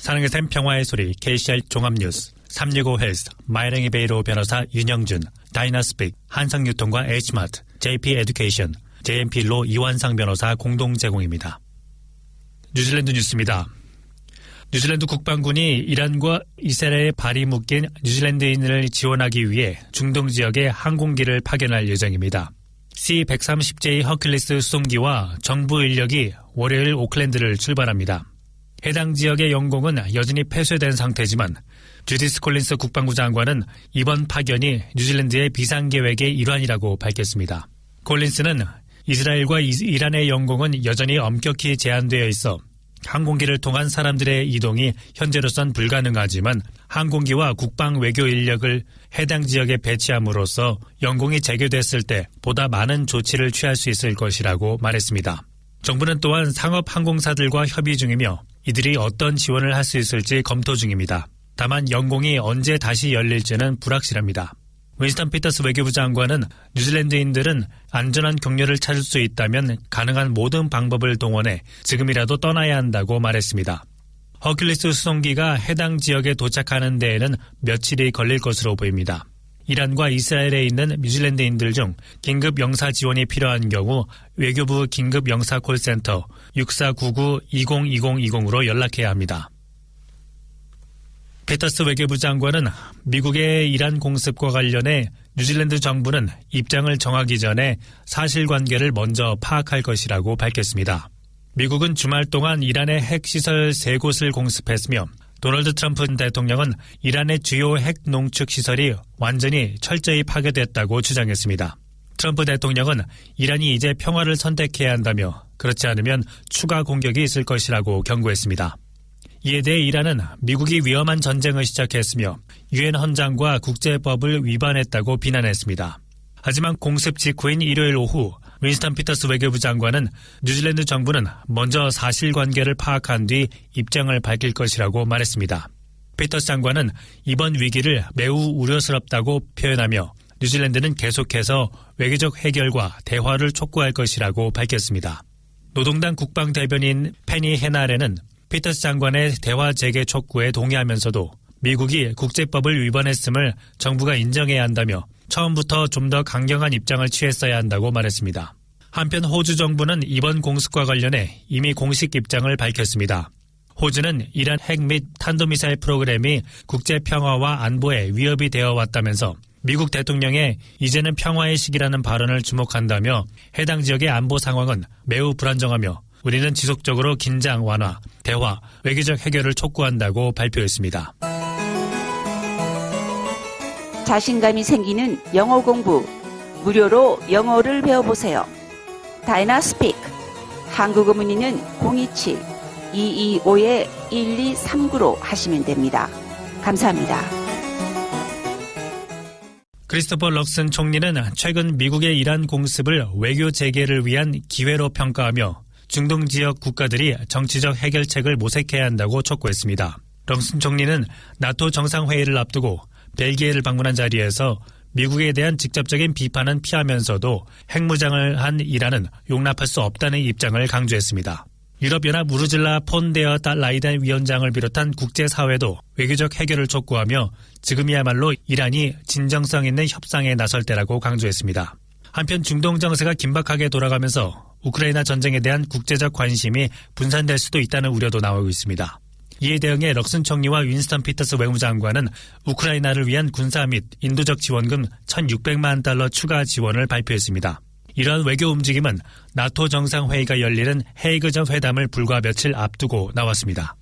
사랑의 샘 평화의 소리 KCR 종합뉴스 365 헬스 마이랭이 베이로 변호사 윤영준 다이나스픽 한상유통과 H마트 JP 에듀케이션 JMP로 이완상 변호사 공동 제공입니다. 뉴질랜드 뉴스입니다. 뉴질랜드 국방군이 이란과 이스라엘에 발이 묶인 뉴질랜드인을 지원하기 위해 중동 지역에 항공기를 파견할 예정입니다. C-130J 허큘리스 수송기와 정부 인력이 월요일 오클랜드를 출발합니다. 해당 지역의 영공은 여전히 폐쇄된 상태지만 주디스 콜린스 국방부 장관은 이번 파견이 뉴질랜드의 비상계획의 일환이라고 밝혔습니다. 콜린스는 이스라엘과 이란의 영공은 여전히 엄격히 제한되어 있어 항공기를 통한 사람들의 이동이 현재로선 불가능하지만 항공기와 국방 외교 인력을 해당 지역에 배치함으로써 영공이 재개됐을 때 보다 많은 조치를 취할 수 있을 것이라고 말했습니다. 정부는 또한 상업 항공사들과 협의 중이며 이들이 어떤 지원을 할 수 있을지 검토 중입니다. 다만 영공이 언제 다시 열릴지는 불확실합니다. 윈스턴 피터스 외교부 장관은 뉴질랜드인들은 안전한 경로를 찾을 수 있다면 가능한 모든 방법을 동원해 지금이라도 떠나야 한다고 말했습니다. 허큘리스 수송기가 해당 지역에 도착하는 데에는 며칠이 걸릴 것으로 보입니다. 이란과 이스라엘에 있는 뉴질랜드인들 중 긴급 영사 지원이 필요한 경우 외교부 긴급 영사 콜센터 6499-202020으로 연락해야 합니다. 피터스 외교부 장관은 미국의 이란 공습과 관련해 뉴질랜드 정부는 입장을 정하기 전에 사실관계를 먼저 파악할 것이라고 밝혔습니다. 미국은 주말 동안 이란의 핵시설 3곳을 공습했으며 도널드 트럼프 대통령은 이란의 주요 핵 농축 시설이 완전히 철저히 파괴됐다고 주장했습니다. 트럼프 대통령은 이란이 이제 평화를 선택해야 한다며 그렇지 않으면 추가 공격이 있을 것이라고 경고했습니다. 이에 대해 이란은 미국이 위험한 전쟁을 시작했으며 유엔 헌장과 국제법을 위반했다고 비난했습니다. 하지만 공습 직후인 일요일 오후 윈스턴 피터스 외교부 장관은 뉴질랜드 정부는 먼저 사실관계를 파악한 뒤 입장을 밝힐 것이라고 말했습니다. 피터스 장관은 이번 위기를 매우 우려스럽다고 표현하며 뉴질랜드는 계속해서 외교적 해결과 대화를 촉구할 것이라고 밝혔습니다. 노동당 국방대변인 페니 헤나레는 피터스 장관의 대화 재개 촉구에 동의하면서도 미국이 국제법을 위반했음을 정부가 인정해야 한다며 처음부터 좀 더 강경한 입장을 취했어야 한다고 말했습니다. 한편 호주 정부는 이번 공습과 관련해 이미 공식 입장을 밝혔습니다. 호주는 이란 핵 및 탄도미사일 프로그램이 국제평화와 안보에 위협이 되어 왔다면서 미국 대통령의 이제는 평화의 시기라는 발언을 주목한다며 해당 지역의 안보 상황은 매우 불안정하며 우리는 지속적으로 긴장 완화, 대화, 외교적 해결을 촉구한다고 발표했습니다. 자신감이 생기는 영어 공부, 무료로 영어를 배워보세요. 다이나스픽, 한국어 문의는 027-225-1239로 하시면 됩니다. 감사합니다. 크리스토퍼 럭슨 총리는 최근 미국의 이란 공습을 외교 재개를 위한 기회로 평가하며 중동 지역 국가들이 정치적 해결책을 모색해야 한다고 촉구했습니다. 럭슨 총리는 나토 정상회의를 앞두고 벨기에를 방문한 자리에서 미국에 대한 직접적인 비판은 피하면서도 핵무장을 한 이란은 용납할 수 없다는 입장을 강조했습니다. 유럽연합 우르즐라 폰 데어 라이단 위원장을 비롯한 국제사회도 외교적 해결을 촉구하며 지금이야말로 이란이 진정성 있는 협상에 나설 때라고 강조했습니다. 한편 중동 정세가 긴박하게 돌아가면서 우크라이나 전쟁에 대한 국제적 관심이 분산될 수도 있다는 우려도 나오고 있습니다. 이에 대응해 럭슨 총리와 윈스턴 피터스 외무장관은 우크라이나를 위한 군사 및 인도적 지원금 1,600만 달러 추가 지원을 발표했습니다. 이러한 외교 움직임은 나토 정상회의가 열리는 헤이그 회담을 불과 며칠 앞두고 나왔습니다.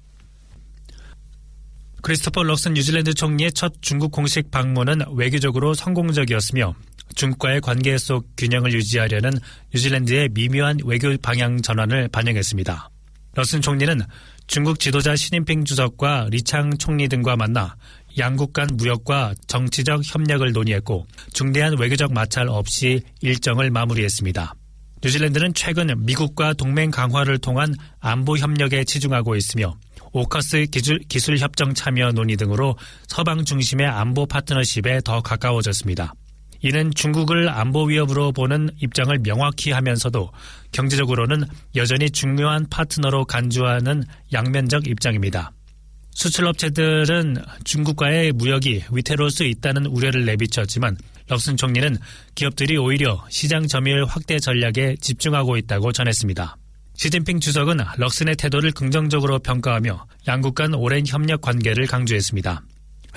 크리스토퍼 럭슨 뉴질랜드 총리의 첫 중국 공식 방문은 외교적으로 성공적이었으며 중국과의 관계 속 균형을 유지하려는 뉴질랜드의 미묘한 외교 방향 전환을 반영했습니다. 럭슨 총리는 중국 지도자 시진핑 주석과 리창 총리 등과 만나 양국 간 무역과 정치적 협력을 논의했고 중대한 외교적 마찰 없이 일정을 마무리했습니다. 뉴질랜드는 최근 미국과 동맹 강화를 통한 안보 협력에 치중하고 있으며 오커스 기술 협정 참여 논의 등으로 서방 중심의 안보 파트너십에 더 가까워졌습니다. 이는 중국을 안보 위협으로 보는 입장을 명확히 하면서도 경제적으로는 여전히 중요한 파트너로 간주하는 양면적 입장입니다. 수출업체들은 중국과의 무역이 위태로울 수 있다는 우려를 내비쳤지만 럭슨 총리는 기업들이 오히려 시장 점유율 확대 전략에 집중하고 있다고 전했습니다. 시진핑 주석은 럭슨의 태도를 긍정적으로 평가하며 양국 간 오랜 협력 관계를 강조했습니다.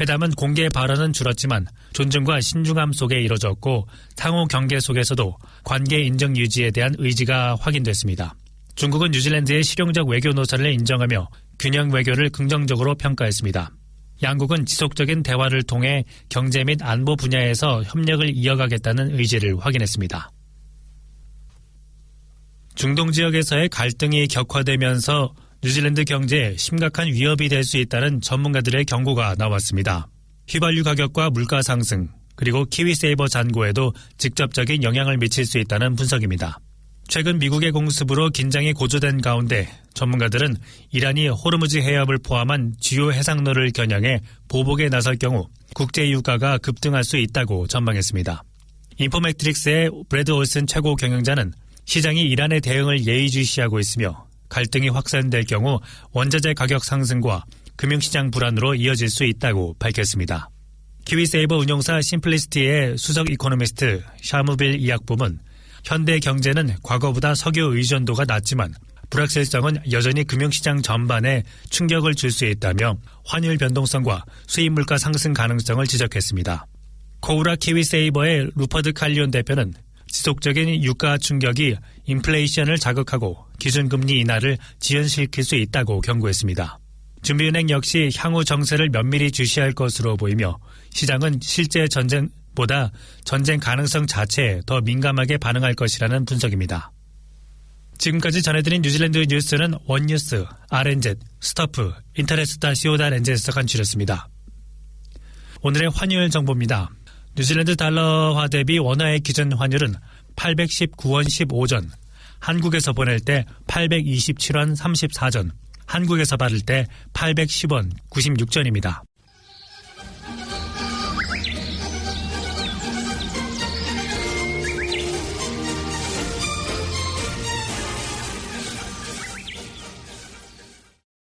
회담은 공개 발언은 줄었지만 존중과 신중함 속에 이뤄졌고 상호 경계 속에서도 관계 인정 유지에 대한 의지가 확인됐습니다. 중국은 뉴질랜드의 실용적 외교 노선을 인정하며 균형 외교를 긍정적으로 평가했습니다. 양국은 지속적인 대화를 통해 경제 및 안보 분야에서 협력을 이어가겠다는 의지를 확인했습니다. 중동 지역에서의 갈등이 격화되면서 뉴질랜드 경제에 심각한 위협이 될 수 있다는 전문가들의 경고가 나왔습니다. 휘발유 가격과 물가 상승, 그리고 키위세이버 잔고에도 직접적인 영향을 미칠 수 있다는 분석입니다. 최근 미국의 공습으로 긴장이 고조된 가운데 전문가들은 이란이 호르무즈 해협을 포함한 주요 해상로를 겨냥해 보복에 나설 경우 국제 유가가 급등할 수 있다고 전망했습니다. 인포매트릭스의 브래드 올슨 최고 경영자는 시장이 이란의 대응을 예의주시하고 있으며 갈등이 확산될 경우 원자재 가격 상승과 금융시장 불안으로 이어질 수 있다고 밝혔습니다. 키위세이버 운용사 심플리시티의 수석 이코노미스트 샤무빌 이학범은 현대 경제는 과거보다 석유 의존도가 낮지만 불확실성은 여전히 금융시장 전반에 충격을 줄 수 있다며 환율 변동성과 수입 물가 상승 가능성을 지적했습니다. 코우라 키위세이버의 루퍼드 칼리온 대표는 지속적인 유가 충격이 인플레이션을 자극하고 기준금리 인하를 지연시킬 수 있다고 경고했습니다. 준비은행 역시 향후 정세를 면밀히 주시할 것으로 보이며 시장은 실제 전쟁보다 전쟁 가능성 자체에 더 민감하게 반응할 것이라는 분석입니다. 지금까지 전해드린 뉴질랜드 뉴스는 원뉴스, RNZ, 스터프, 인터넷.co.nz에서 간추렸습니다. 오늘의 환율 정보입니다. 뉴질랜드 달러화 대비 원화의 기준 환율은 819원 15전, 한국에서 보낼 때 827원 34전, 한국에서 받을 때 810원 96전입니다.